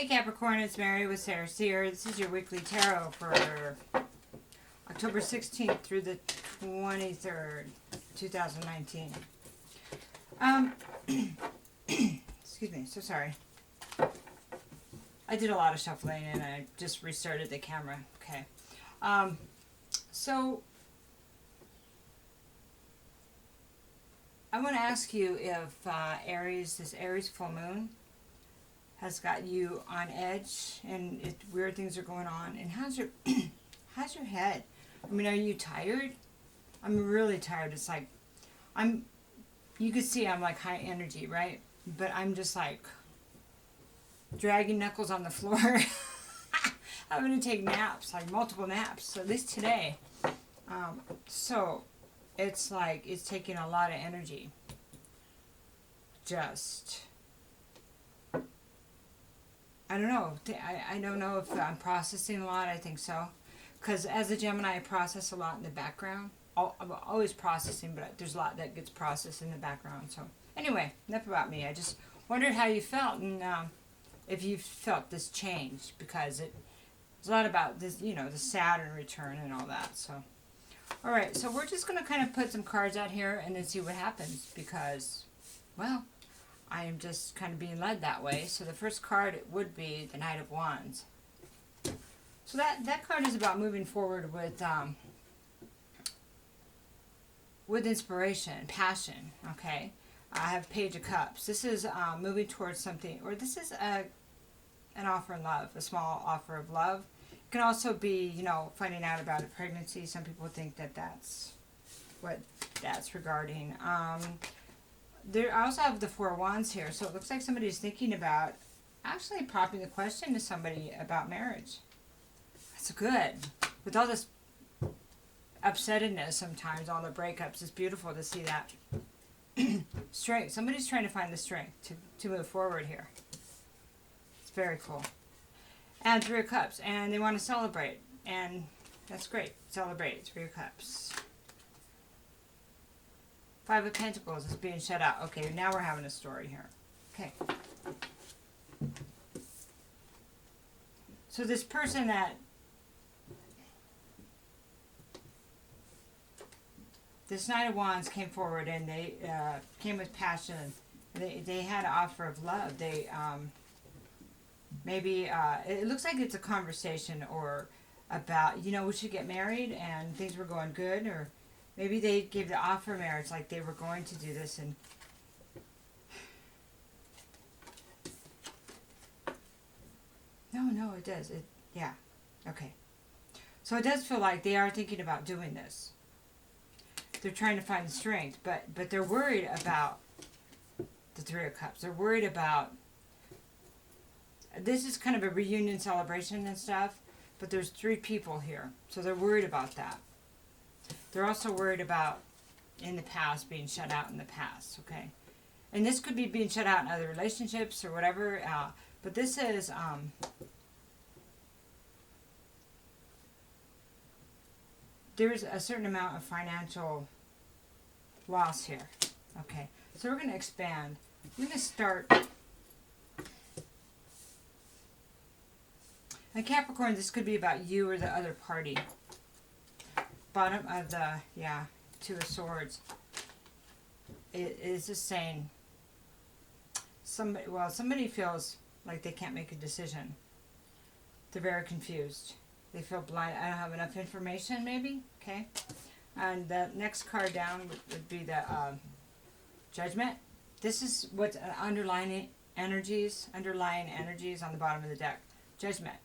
Hey Capricorn, it's Mary with Sayre. Seer. This is your weekly tarot for October 16th through the 23rd, 2019. Excuse me, so sorry. I did a lot of shuffling and I just restarted the camera. Okay. So I want to ask you if this Aries full moon has got you on edge and weird things are going on. And how's your how's your head? I mean, are you tired? I'm really tired. It's like you can see I'm like high energy, right? But I'm just like dragging knuckles on the floor. Having to take naps, like multiple naps, so at least today. So it's like it's taking a lot of energy. I don't know. I don't know if I'm processing a lot. I think so. Because as a Gemini, I process a lot in the background. I'm always processing, but there's a lot that gets processed in the background. So anyway, enough about me. I just wondered how you felt and if you felt this change. Because it's a lot about this, you know, the Saturn return and all that. So, all right. So we're just going to kind of put some cards out here and then see what happens. Because, well, I am just kind of being led that way. So the first card would be the Knight of Wands. So that card is about moving forward with inspiration, passion, okay? I have Page of Cups. This is moving towards something, or this is an offer in love, a small offer of love. It can also be, you know, finding out about a pregnancy. Some people think that that's what that's regarding. I also have the Four of Wands here, so it looks like somebody's thinking about actually popping the question to somebody about marriage. That's good. With all this upsettedness sometimes, all the breakups, it's beautiful to see that. Strength. Somebody's trying to find the strength to move forward here. It's very cool. And Three of Cups. And they want to celebrate. And that's great. Celebrate. Three of Cups. Five of Pentacles is being shut out. Okay, now we're having a story here. Okay. So this person that this Knight of Wands came forward and they came with passion. They had an offer of love. They maybe it looks like it's a conversation or about, you know, we should get married and things were going good, or maybe they gave the offer of marriage like they were going to do this and no, it does. Yeah. Okay. So it does feel like they are thinking about doing this. They're trying to find the strength, but they're worried about the Three of Cups. They're worried about, this is kind of a reunion celebration and stuff, but there's three people here, so they're worried about that. They're also worried about in the past, being shut out in the past, okay? And this could be being shut out in other relationships or whatever, but this is there's a certain amount of financial loss here. Okay, so we're going to expand. I'm going to start. And Capricorn, this could be about you or the other party. Bottom of the, Two of Swords. It is just saying somebody feels like they can't make a decision. They're very confused. They feel blind. I don't have enough information, maybe. Okay. And the next card down would be the Judgment. This is what's underlying energies on the bottom of the deck. Judgment.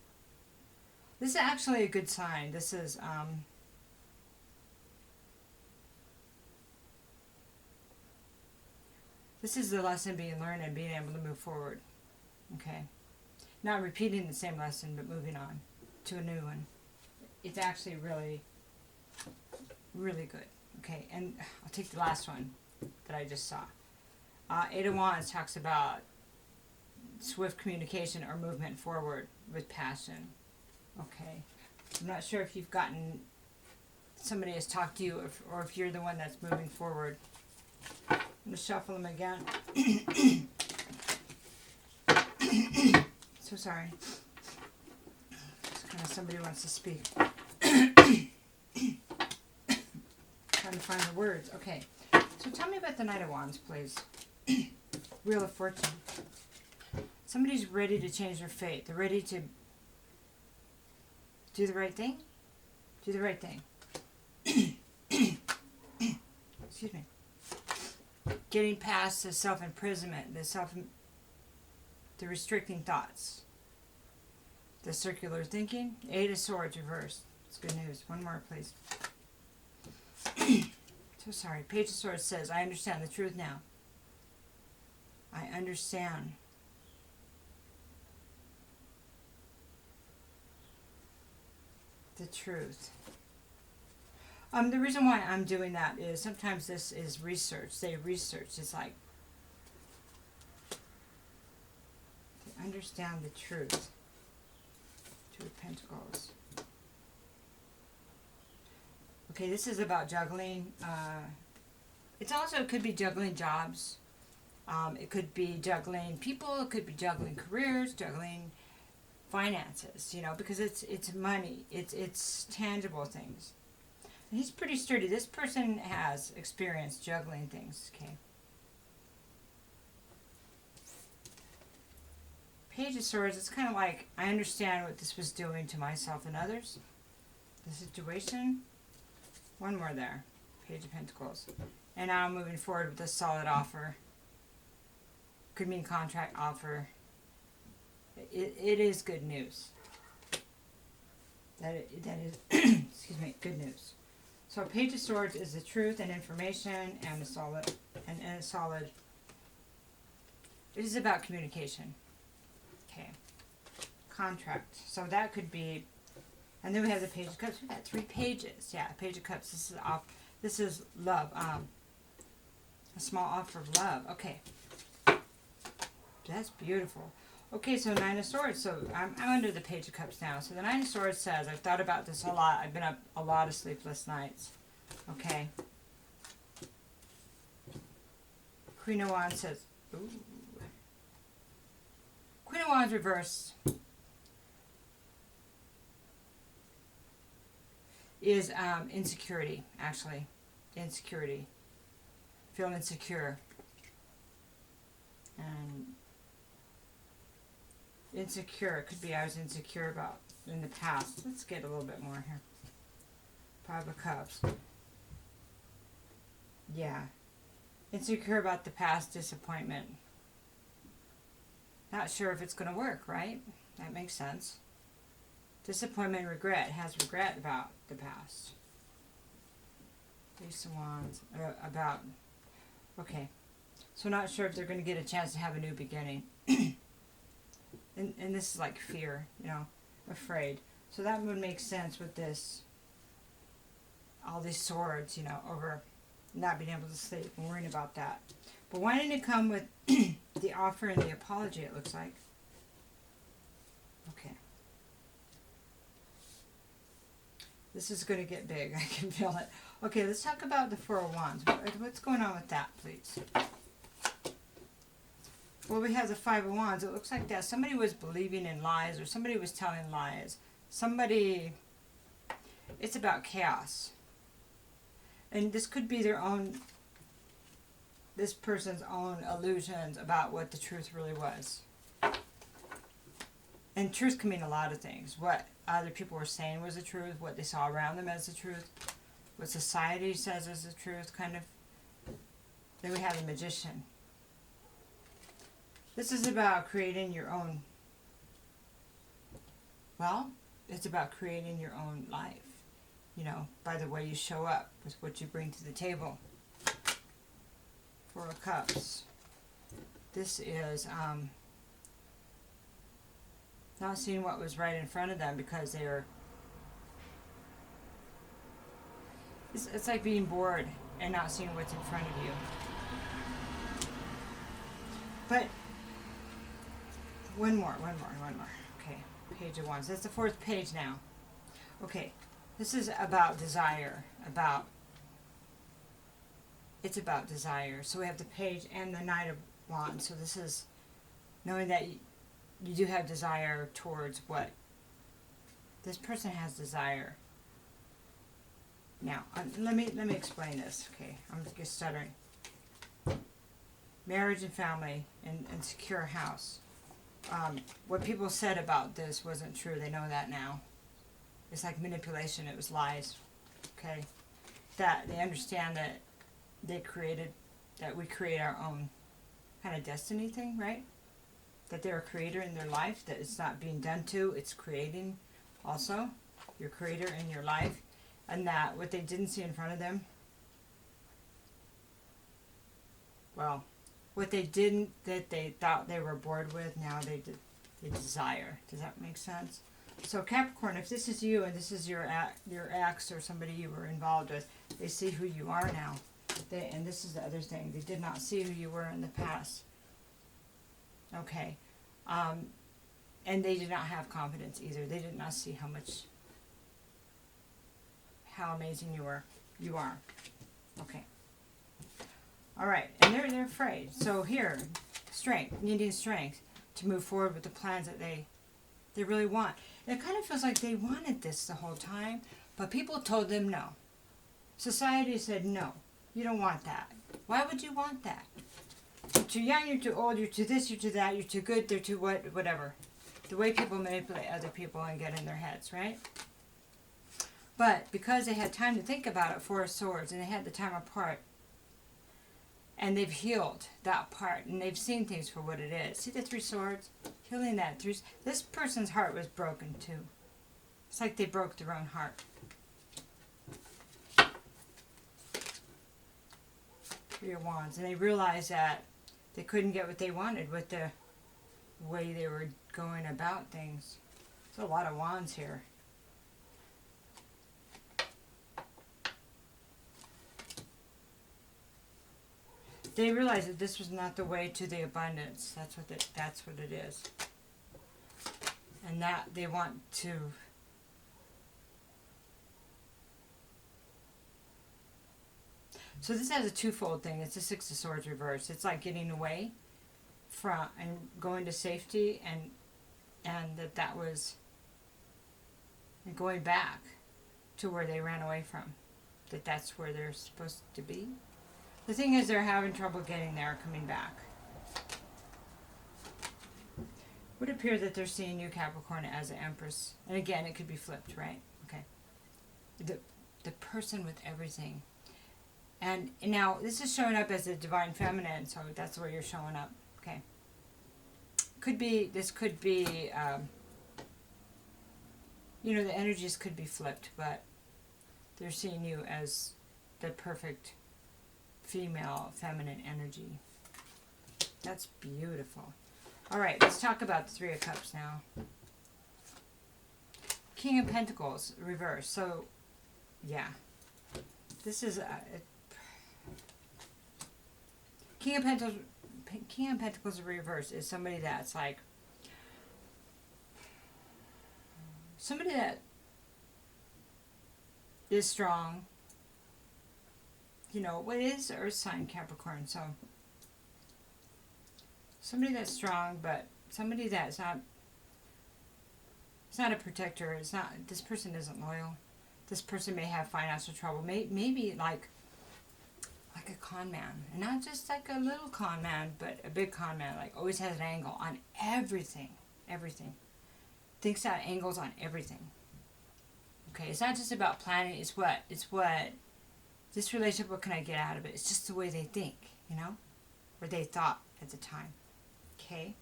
This is actually a good sign. This is the lesson being learned and being able to move forward. Okay. Not repeating the same lesson, but moving on to a new one. It's actually really, really good. Okay, and I'll take the last one that I just saw. Eight of Wands talks about swift communication or movement forward with passion. Okay, I'm not sure if you've gotten, somebody has talked to you, or if you're the one that's moving forward. I'm going to shuffle them again. So sorry. It's kind of somebody wants to speak. Trying to find the words. Okay. So tell me about the Knight of Wands, please. Wheel of Fortune. Somebody's ready to change their fate. They're ready to do the right thing. Do the right thing. Excuse me. Getting past the self-imprisonment, the restricting thoughts. The circular thinking. Eight of Swords reversed. It's good news. One more, please. So sorry. Page of Swords says, I understand the truth now. I understand. The truth. The reason why I'm doing that is sometimes this is research. They research. It's like to understand the truth. Two of Pentacles. Okay, this is about juggling. It also could be juggling jobs. It could be juggling people. It could be juggling careers, juggling finances. You know, because it's money. It's tangible things. And he's pretty sturdy. This person has experience juggling things. Okay. Page of Swords. It's kind of like I understand what this was doing to myself and others. The situation. One more there. Page of Pentacles. And now I'm moving forward with a solid offer. Could mean contract offer. It is good news. That is excuse me, good news. So Page of Swords is the truth and information and a solid and a solid. It is about communication. Okay. Contract. So that could be, and then we have the Page of Cups. We've got 3 pages. Yeah, Page of Cups. This is off. This is love. A small offer of love. Okay. That's beautiful. Okay, so Nine of Swords. So I'm under the Page of Cups now. So the Nine of Swords says, I've thought about this a lot. I've been up a lot of sleepless nights. Okay. Queen of Wands says, ooh. Queen of Wands reversed is insecurity, actually. Insecurity. Feeling insecure. And insecure. It could be I was insecure about in the past. Let's get a little bit more here. 5 of Cups. Yeah. Insecure about the past disappointment. Not sure if it's going to work, right? That makes sense. Disappointment and regret. Has regret about the past. Ace of Wands. About. Okay. So not sure if they're going to get a chance to have a new beginning. And this is like fear, you know, afraid. So that would make sense with this, all these swords, you know, over not being able to sleep and worrying about that. But why didn't it come with the offer and the apology, it looks like? Okay. This is going to get big. I can feel it. Okay, let's talk about the Four of Wands. What's going on with that, please? Well, we have the Five of Wands. It looks like that somebody was believing in lies or somebody was telling lies. Somebody, it's about chaos. And this could be their own, this person's own illusions about what the truth really was. And truth can mean a lot of things. What other people were saying was the truth, what they saw around them as the truth, what society says is the truth, kind of. Then we have the Magician. This is about creating your own, well, it's about creating your own life, you know, by the way you show up, with what you bring to the table. Four of Cups. This is not seeing what was right in front of them because they were, it's like being bored and not seeing what's in front of you. But one more. Okay, Page of Wands. That's the 4th page now. Okay, this is about desire. It's about desire. So we have the Page and the Knight of Wands. So this is knowing that you do have desire towards what this person has desire. Now, let me explain this. Okay, I'm just stuttering. Marriage and family and secure house. What people said about this wasn't true. They know that now. It's like manipulation. It was lies. Okay, that they understand that they created, that we create our own kind of destiny thing, right? That they're a creator in their life. That it's not being done to. It's creating. Also, your creator in your life, and that what they didn't see in front of them. Well, what they didn't, that they thought they were bored with, now they desire. Does that make sense? So Capricorn, if this is you and this is your ex or somebody you were involved with, they see who you are now. And this is the other thing. They did not see who you were in the past. Okay. And they did not have confidence either. They did not see how amazing you were. You are. Okay. All right, and they're afraid. So here, strength, needing strength to move forward with the plans that they really want. It kind of feels like they wanted this the whole time, but people told them no. Society said no, you don't want that. Why would you want that? You're too young, you're too old, you're too this, you're too that, you're too good, they're too whatever. The way people manipulate other people and get in their heads, right? But because they had time to think about it, Four of Swords, and they had the time apart, and they've healed that part, and they've seen things for what it is. See the Three Swords? Healing that. This person's heart was broken too. It's like they broke their own heart. Three of Wands. And they realized that they couldn't get what they wanted with the way they were going about things. There's a lot of wands here. They realized that this was not the way to the abundance. That's what it is. And that they want to so this has a twofold thing. It's a Six of Swords reversed. It's like getting away from and going to safety, and that was going back to where they ran away from. That's where they're supposed to be. The thing is, they're having trouble getting there, coming back. Would appear that they're seeing you, Capricorn, as an Empress. And again, it could be flipped, right? Okay. The person with everything. And now, this is showing up as a Divine Feminine, so that's where you're showing up. Okay. This could be, the energies could be flipped, but they're seeing you as the perfect female, feminine energy. That's beautiful. All right, let's talk about the Three of Cups now. King of Pentacles, reverse. So, yeah. This is King of Pentacles reverse is somebody that's like somebody that is strong. What is Earth sign Capricorn? So somebody that's strong, but somebody that's not. It's not a protector. It's not. This person isn't loyal. This person may have financial trouble. Maybe like a con man, and not just like a little con man, but a big con man. Like always has an angle on everything. Everything. Thinks out angles on everything. Okay, it's not just about planning. It's what this relationship. What can I get out of it? It's just the way they think, or they thought at the time. Okay.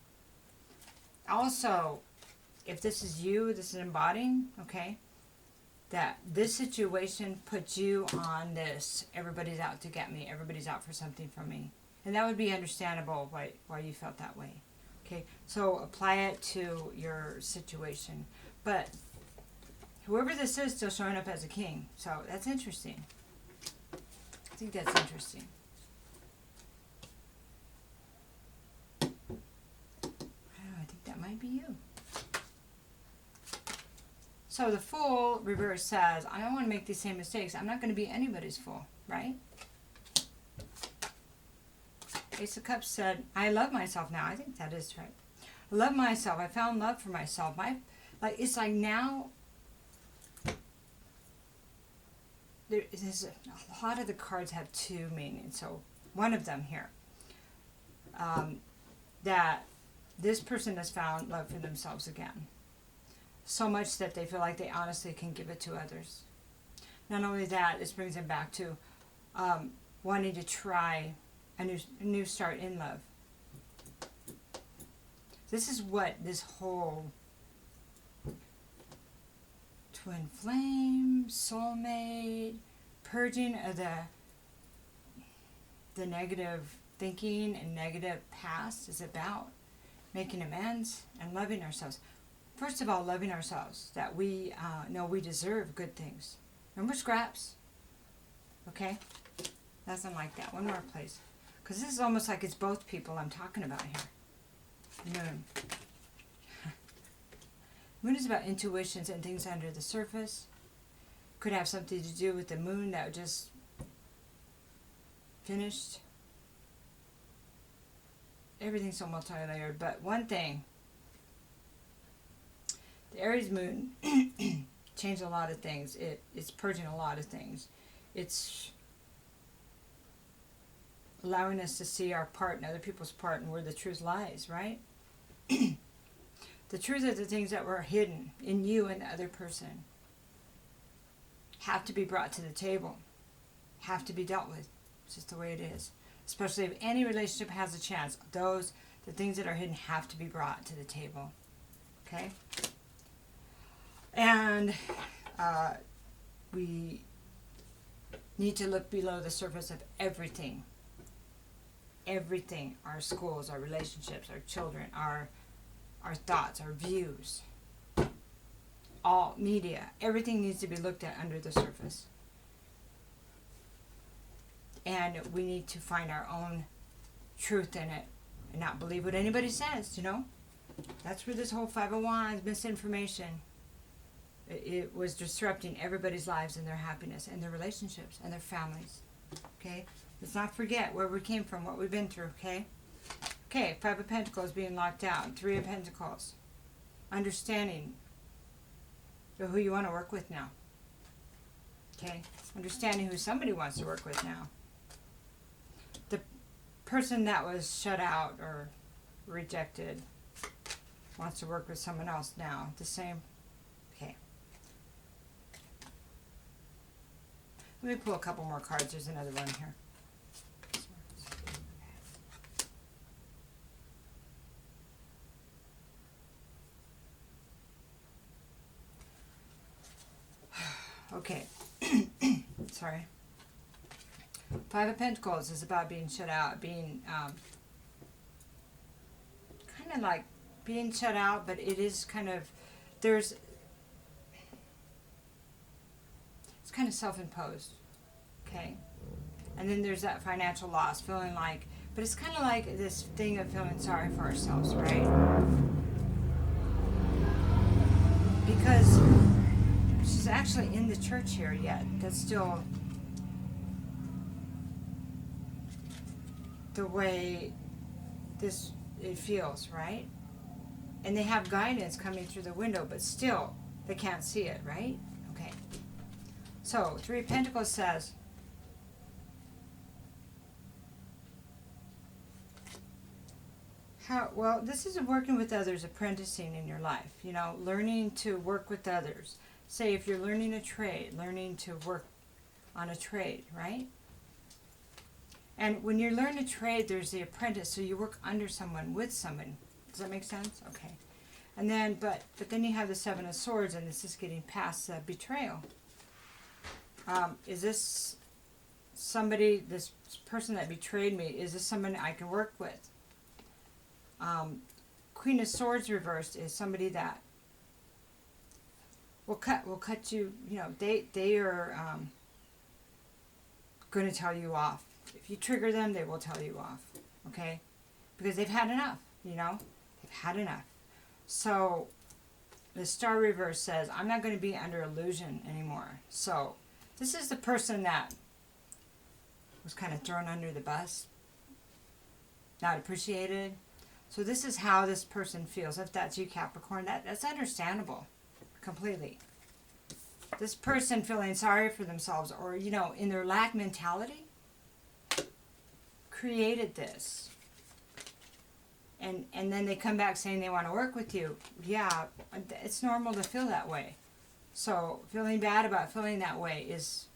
Also, if this is you, this is embodying, okay, that this situation puts you on this, everybody's out to get me, everybody's out for something from me. And that would be understandable why you felt that way. Okay, so apply it to your situation. But whoever this is still showing up as a king. So that's interesting. I think that's interesting. I think that might be you. So the Fool reverse says, I don't want to make these same mistakes. I'm not going to be anybody's fool, right? Ace of Cups said, I love myself now. I think that is right. I love myself. I found love for myself. It's like now, there's a lot of the cards have two meanings. So one of them here, that this person has found love for themselves again. So much that they feel like they honestly can give it to others. Not only that, this brings them back to wanting to try a new start in love. This is what this whole twin flame, soulmate, purging of the negative thinking and negative past is about. Making amends and loving ourselves. First of all, loving ourselves, that we know we deserve good things. Remember scraps? Okay? Nothing like that. One more, please. Because this is almost like it's both people I'm talking about here. Moon. Moon is about intuitions and things under the surface. Could have something to do with the moon that just finished. Everything's so multi-layered, but one thing, the Aries moon changed a lot of things. It's purging a lot of things. It's allowing us to see our part and other people's part and where the truth lies, right? The truth of the things that were hidden in you and the other person have to be brought to the table, have to be dealt with. It's just the way it is. Especially if any relationship has a chance, the things that are hidden have to be brought to the table. Okay? And we need to look below the surface of everything. Everything. Our schools, our relationships, our children, our thoughts, our views. All media. Everything needs to be looked at under the surface. And we need to find our own truth in it and not believe what anybody says, you know? That's where this whole 501 misinformation, it was disrupting everybody's lives and their happiness and their relationships and their families, okay? Let's not forget where we came from, what we've been through, okay? Okay, 5 of Pentacles being locked out, 3 of Pentacles. Understanding who you want to work with now, okay? Understanding who somebody wants to work with now. The person that was shut out or rejected wants to work with someone else now. The same. Okay. Let me pull a couple more cards. There's another one here. Okay. Sorry. 5 of Pentacles is about being shut out, being kind of like being shut out, but it is kind of, it's kind of self-imposed, okay? And then there's that financial loss, feeling like, but it's kind of like this thing of feeling sorry for ourselves, right? Because she's actually in the church here yet. That's still the way it feels, right? And they have guidance coming through the window, but still they can't see it, right? Okay. So 3 of Pentacles says, well, this is working with others, apprenticing in your life, you know, learning to work with others. Say if you're learning a trade, learning to work on a trade, right? And when you learn a trade, there's the apprentice, so you work under someone, with someone. Does that make sense? Okay. And then, but then you have the 7 of Swords, and this is getting past betrayal. Is this somebody, this person that betrayed me, is this someone I can work with? Queen of Swords reversed is somebody that will cut you, you know, they are going to tell you off. If you trigger them, they will tell you off, okay? Because they've had enough, you know? They've had enough. So the Star reverse says, I'm not going to be under illusion anymore. So this is the person that was kind of thrown under the bus, not appreciated, So this is how this person feels. If that's you, Capricorn, that's understandable completely. This person feeling sorry for themselves, or, you know, in their lack mentality, created this. And then they come back saying they want to work with you. Yeah, it's normal to feel that way. So feeling bad about feeling that way is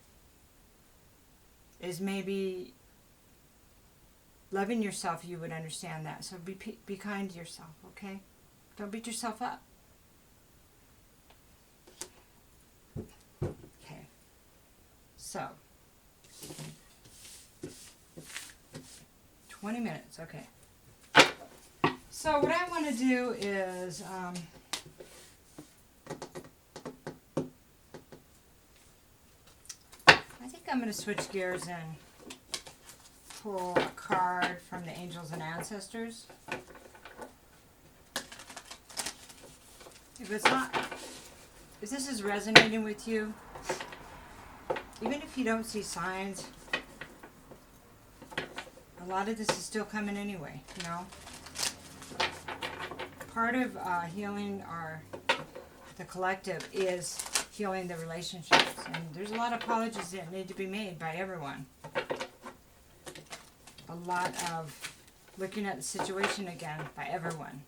maybe loving yourself. You would understand that. So be kind to yourself, okay? Don't beat yourself up. Okay. So 20 minutes, okay. So what I want to do is I think I'm going to switch gears and pull a card from the angels and ancestors. If this is resonating with you, even if you don't see signs, a lot of this is still coming anyway, you know. Part of healing the collective is healing the relationships, and there's a lot of apologies that need to be made by everyone. A lot of looking at the situation again by everyone.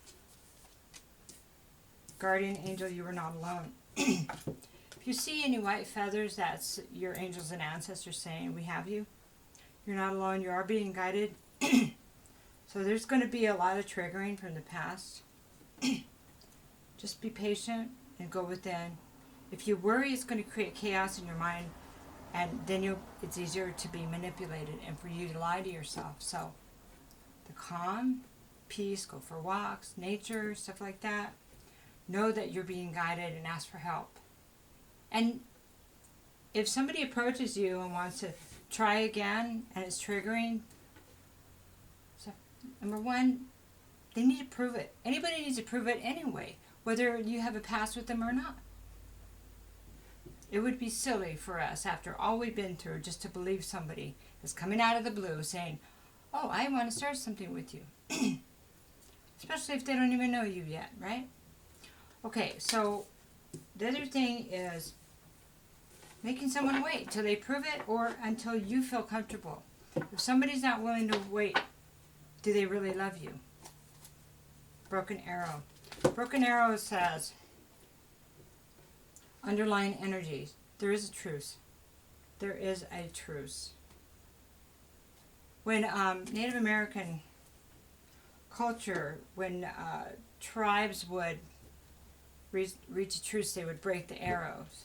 Guardian angel, you are not alone. If you see any white feathers, that's your angels and ancestors saying, we have you. You're not alone. You are being guided. So there's going to be a lot of triggering from the past. Just be patient and go within. If you worry, it's going to create chaos in your mind, and then it's easier to be manipulated and for you to lie to yourself. So the calm, peace, go for walks, nature, stuff like that. Know that you're being guided and ask for help. And if somebody approaches you and wants to try again and it's triggering, so number one, they need to prove it. Anybody needs to prove it anyway, whether you have a past with them or not. It would be silly for us, after all we've been through, just to believe somebody is coming out of the blue saying, oh, I want to start something with you. Especially if they don't even know you yet, right? Okay, so the other thing is making someone wait till they prove it or until you feel comfortable. If somebody's not willing to wait, do they really love you? Broken arrow. Broken arrow says, underlying energies. There is a truce. There is a truce. When Native American culture, when tribes would reach a truce, they would break the arrows.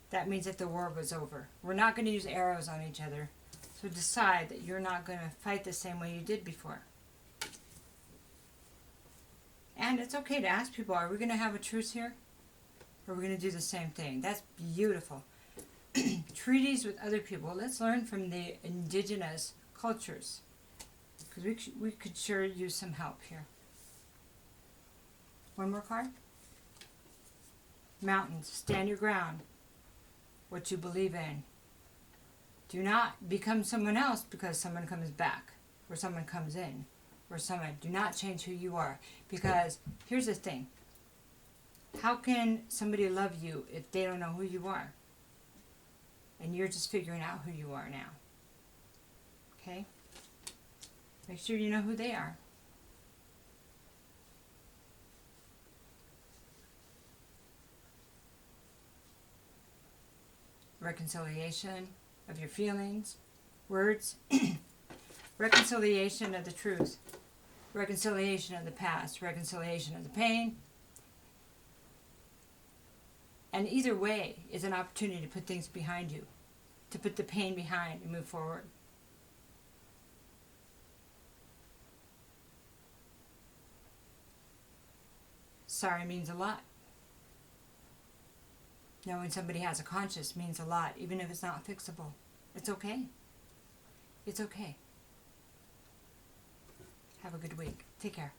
That means that the war was over. We're not going to use arrows on each other. So decide that you're not going to fight the same way you did before. And it's okay to ask people, are we going to have a truce here? Or are we going to do the same thing? That's beautiful. Treaties with other people. Let's learn from the indigenous cultures. Because we could sure use some help here. One more card. Mountains. Stand your ground. What you believe in. Do not become someone else because someone comes back. Or someone comes in. Or someone. Do not change who you are. Because here's the thing. How can somebody love you if they don't know who you are? And you're just figuring out who you are now. Okay? Make sure you know who they are. Reconciliation of your feelings, words. Reconciliation of the truth. Reconciliation of the past. Reconciliation of the pain. And either way is an opportunity to put things behind you. To put the pain behind and move forward. Sorry means a lot. Knowing somebody has a conscience means a lot, even if it's not fixable. It's okay. It's okay. Have a good week. Take care.